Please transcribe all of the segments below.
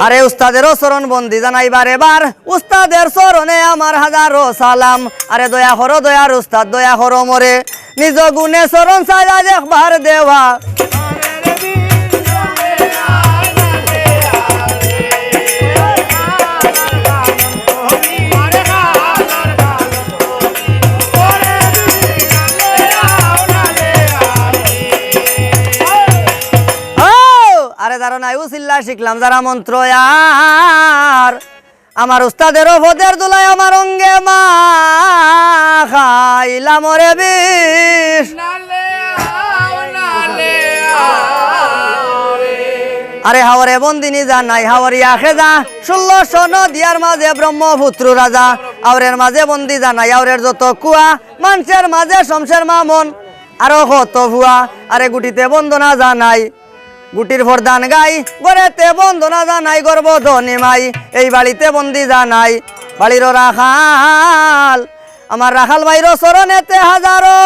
আরে উস্তাদেরও চরণ বন্দি জানাইবার এবার উস্তাদের চরণে আমার হাজারো সালাম। আরে দয়া করো দয়ার উস্তাদ দয়া করো মোরে নিজ গুণে চরণ সাজা দেখবার দেওয়া। আরে যারা নাই উসিল্লা শিখলাম যারা মন্ত্র আর আমার উস্তাদেরও ভোদের দুলায় আমার অঙ্গে মা খাইলাম রে বিষ। আরে হাওরে বন্দিনী যা নাই হাওরিয়া খেজা 1600 নদিয়ার মাঝে ব্রহ্মপুত্র রাজা আওরের মাঝে বন্দি যা নাই আওরের যত কুয়া মানুষের মাঝে শমশের মামন আরো কত ভুয়া। আরে গুটিতে বন্দনা যা নাই গুটির ভরদান গাই গড়েতে বন্দনা জানাই গর্বধনী মাই এই বাড়িতে বন্দি জানাই বাড়ির রাখাল আমার রাখাল ভাইর চরণেতে হাজারো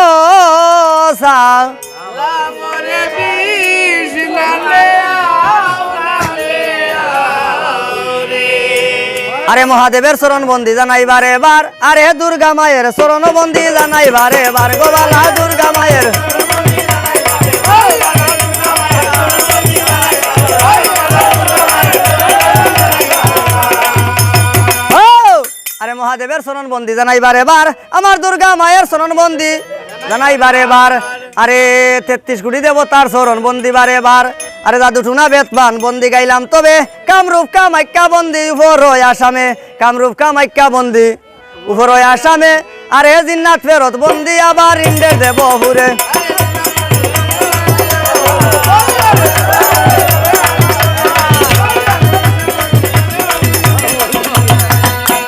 আরে মহাদেবের চরণ বন্দি জানাইবার এবার আরে দুর্গা মায়ের চরণ বন্দি জানাইবার এবার গোবালা দুর্গা মায়ের। আরে মহাদেবের চরণ বন্দি জানাইবার এবার আমার দুর্গা মায়ের চরণ বন্দি জানাইবার এবার আরে 33 কোটি দেবতার চরণ বন্দিবার এবার আরে দাদু টুনা বেতবান বন্দি গাইলাম তবে কামরূপ কামাখ্যা বন্দি উপর আসামে কামরূপ কামাখ্যা বন্দি উপর আসামে আরে জিন্নাত ফেরত বন্দি আবার ইন্দ্রের দেবপুরে।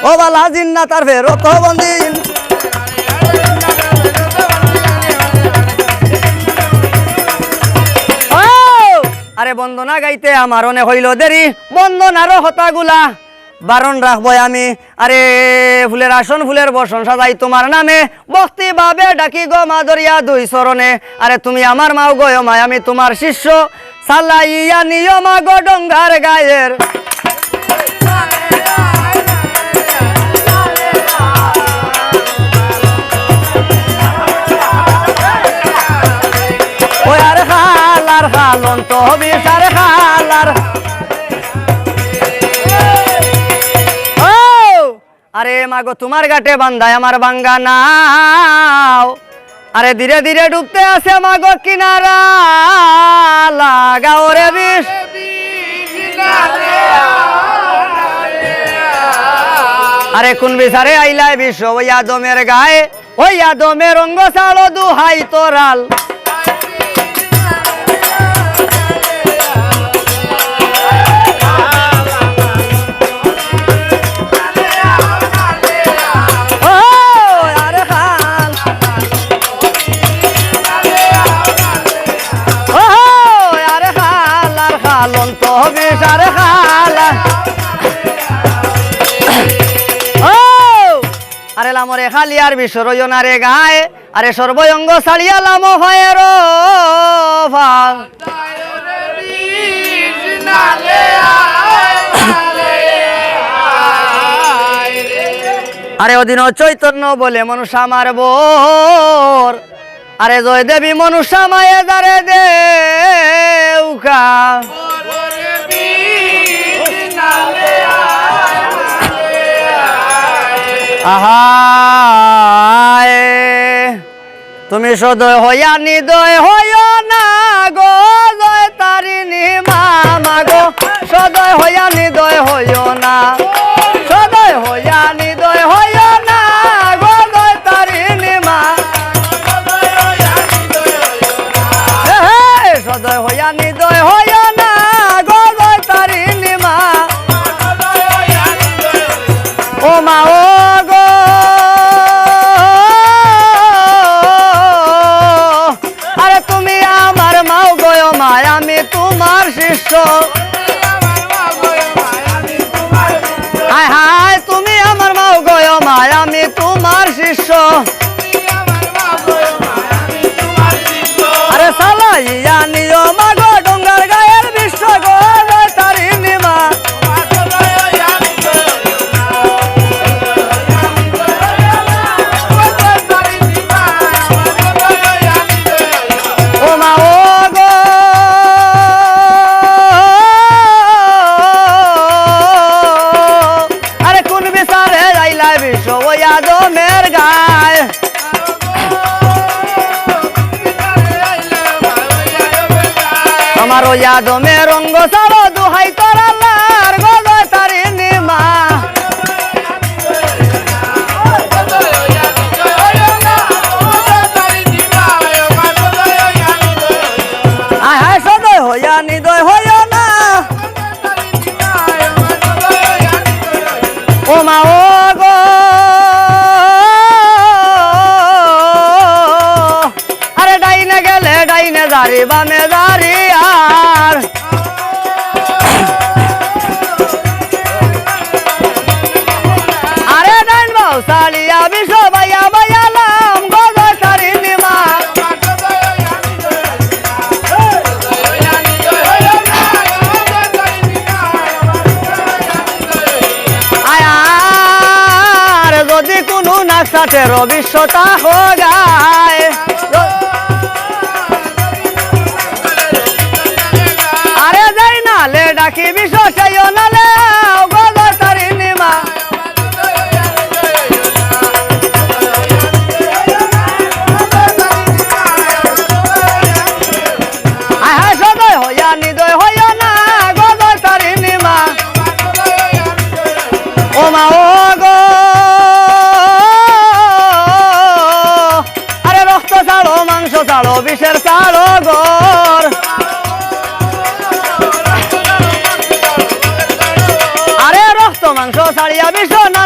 ও বালা জিন্নাত আর ফেরত বন্দি আরে বন্দনা গাইতে আমার অনেক হইল দেরি বন্দনারও হতাগুলা বারণ রাখবো আমি। আরে ফুলের আসন ফুলের বসন সাজাই তোমার নামে ভক্তি ভাবে ডাকি গো মা দরিয়া দুই চরণে। আরে তুমি আমার মাও গো মায় আমি তোমার শিষ্য সালাইয়া নিয় মা গো ডঙ্গার গায়ের। ওই আর খালার খালন তো বিশার খালার আরে মাগো তোমার ঘাটে বান্ধায় আমার বাঙ্গা নাও আরে ধীরে ধীরে ডুবতে আছে মাগো কিনারা লাগাও রে বিষ। আরে কোন বিচারে আইলাই বিষ ওই আদমের গায়ে ওই আদমের রঙ্গ চালো দুহাই তোরাল। আরে লামরে খালি আর বিশ্বরজনারে গায়ে আরে সর্বঙ্গ ছাড়িয়া লাম হয় রো আরে অধীন চৈতন্য বলে মনুষ্য আমার বোর আরে জয় দেবী মনুষ্য মায়ে দারে দেউকা। আহায় তুমি সদয় হইয়া নিদয় হইয় না গো জয় তারিণী মা গো সদয় হইয়া নিদয় হইয় না সদয় হইয়া নিদয় হইয় না গো জয় তারিণী মা সদয় হইয়া নিদয় হইয় না গো জয় তারিণী মা। ও মা ও গো আরে তুমি আমার মাও গো মায় আমি তোমার শিষ্য। হায় হায় তুমি আমার মাও গো মায় আমি তোমার শিষ্য। আরে সালাইয়া নিও মা গো ডঙ্গার গায়ের বিশ্ব গো জয় তারিণী মা। আর ইয়াদমে রঙ্গ সারো দুহাই তোর আল্লাহর গজয় তারিণী মা আয় হায় সদয় হইয়া নিদয় হইয়া না ও মা ও গো আরে ডাইনে গেলে ডাইনে জারি বামে জারি আর আরে ডাইন বাউ সালিয়া বিশ্ব বাইয়া বাইয়ালাম গজয় তারিণী মা আয়ার যদি কোনো নাকসাটের বিশ্বতা হোগায় আরে যাই নালে ডাকি বিশ্ব সেই নালে গজয় তারিণী মা আহা সদয় হইয়া নিদয় হইয়া না গজয় তারিণী মা ও মা ও গো আরে রক্ত ছাড়ো মাংস ছাড়ো বিষের ছাড়ো গর আরে রক্ত মাংস ছাড়িয়া বিষ না